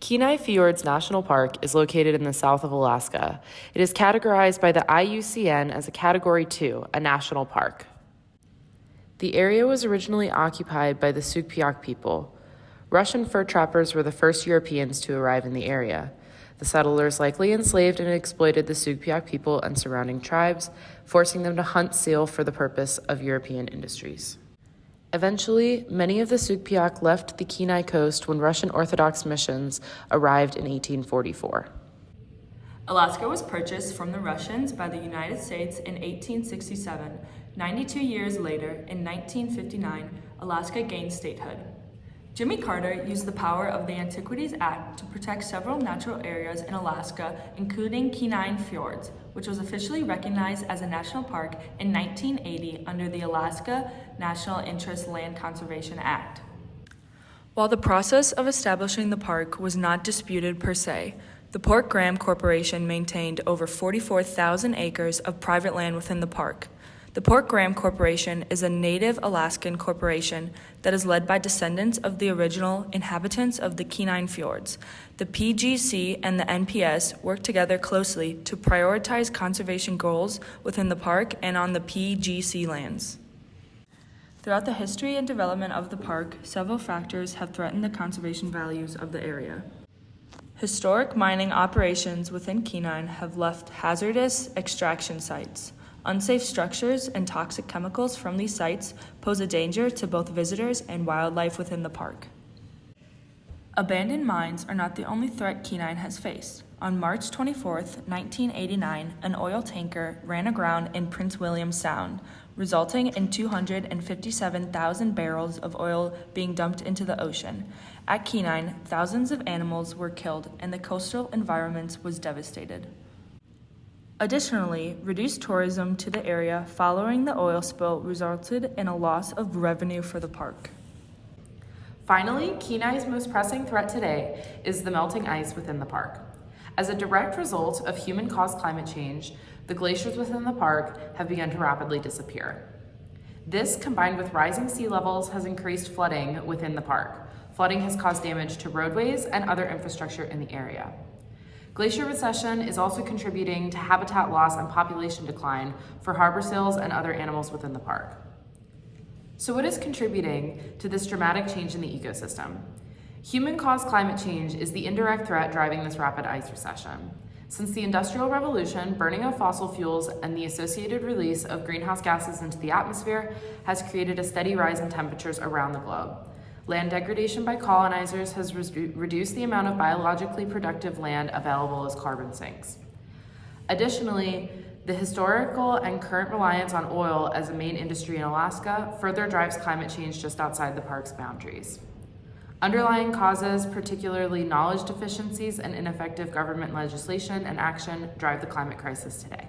Kenai Fjords National Park is located in the south of Alaska. It is categorized by the IUCN as a Category 2, a national park. The area was originally occupied by the Sugpiaq people. Russian fur trappers were the first Europeans to arrive in the area. The settlers likely enslaved and exploited the Sugpiaq people and surrounding tribes, forcing them to hunt seal for the purpose of European industries. Eventually, many of the Sugpiaq left the Kenai coast when Russian Orthodox missions arrived in 1844. Alaska was purchased from the Russians by the United States in 1867. 92 years later, in 1959, Alaska gained statehood. Jimmy Carter used the power of the Antiquities Act to protect several natural areas in Alaska, including Kenai Fjords, which was officially recognized as a national park in 1980 under the Alaska National Interest Land Conservation Act. While the process of establishing the park was not disputed per se, the Port Graham Corporation maintained over 44,000 acres of private land within the park. The Port Graham Corporation is a native Alaskan corporation that is led by descendants of the original inhabitants of the Kenai Fjords. The PGC and the NPS work together closely to prioritize conservation goals within the park and on the PGC lands. Throughout the history and development of the park, several factors have threatened the conservation values of the area. Historic mining operations within Kenai have left hazardous extraction sites. Unsafe structures and toxic chemicals from these sites pose a danger to both visitors and wildlife within the park. Abandoned mines are not the only threat Kenai has faced. On March 24, 1989, an oil tanker ran aground in Prince William Sound, resulting in 257,000 barrels of oil being dumped into the ocean. At Kenai, thousands of animals were killed and the coastal environment was devastated. Additionally, reduced tourism to the area following the oil spill resulted in a loss of revenue for the park. Finally, Kenai's most pressing threat today is the melting ice within the park. As a direct result of human-caused climate change, the glaciers within the park have begun to rapidly disappear. This, combined with rising sea levels, has increased flooding within the park. Flooding has caused damage to roadways and other infrastructure in the area. Glacier recession is also contributing to habitat loss and population decline for harbor seals and other animals within the park. So what is contributing to this dramatic change in the ecosystem? Human-caused climate change is the indirect threat driving this rapid ice recession. Since the Industrial Revolution, burning of fossil fuels and the associated release of greenhouse gases into the atmosphere has created a steady rise in temperatures around the globe. Land degradation by colonizers has reduced the amount of biologically productive land available as carbon sinks. Additionally, the historical and current reliance on oil as a main industry in Alaska further drives climate change just outside the park's boundaries. Underlying causes, particularly knowledge deficiencies and ineffective government legislation and action, drive the climate crisis today.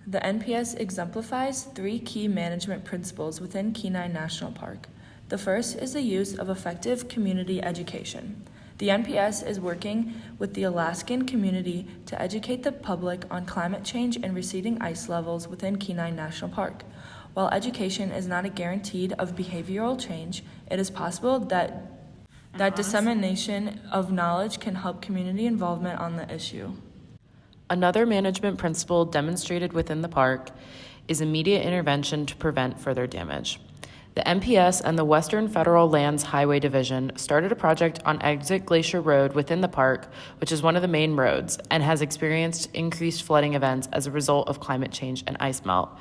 The NPS exemplifies 3 key management principles within Kenai National Park. The first is the use of effective community education. The NPS is working with the Alaskan community to educate the public on climate change and receding ice levels within Kenai National Park. While education is not a guarantee of behavioral change, it is possible that dissemination of knowledge can help community involvement on the issue. Another management principle demonstrated within the park is immediate intervention to prevent further damage. The NPS and the Western Federal Lands Highway Division started a project on Exit Glacier Road within the park, which is one of the main roads, and has experienced increased flooding events as a result of climate change and ice melt.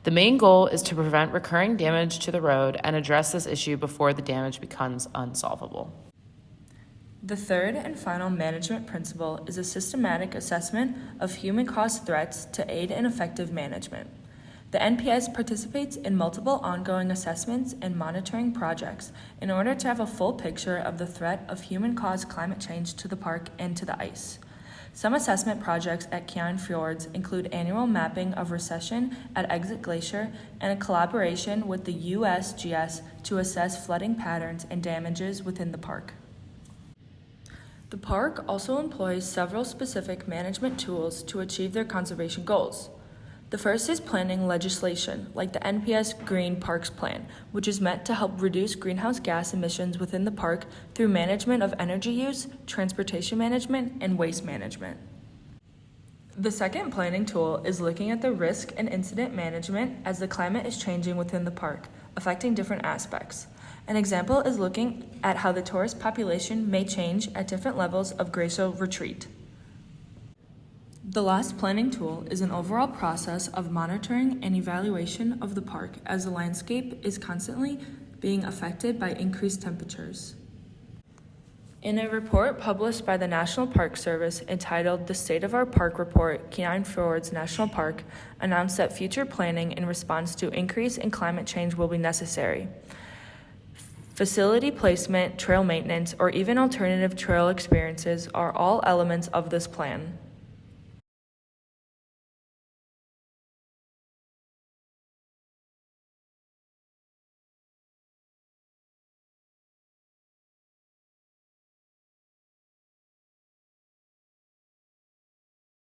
The main goal is to prevent recurring damage to the road and address this issue before the damage becomes unsolvable. The third and final management principle is a systematic assessment of human-caused threats to aid in effective management. The NPS participates in multiple ongoing assessments and monitoring projects in order to have a full picture of the threat of human-caused climate change to the park and to the ice. Some assessment projects at Kenai Fjords include annual mapping of recession at Exit Glacier and a collaboration with the USGS to assess flooding patterns and damages within the park. The park also employs several specific management tools to achieve their conservation goals. The first is planning legislation, like the NPS Green Parks Plan, which is meant to help reduce greenhouse gas emissions within the park through management of energy use, transportation management, and waste management. The second planning tool is looking at the risk and incident management as the climate is changing within the park, affecting different aspects. An example is looking at how the tourist population may change at different levels of glacial retreat. The last planning tool is an overall process of monitoring and evaluation of the park as the landscape is constantly being affected by increased temperatures. In a report published by the National Park Service entitled The State of Our Park Report, Kenai Fjords National Park announced that future planning in response to increase in climate change will be necessary. Facility placement, trail maintenance, or even alternative trail experiences are all elements of this plan.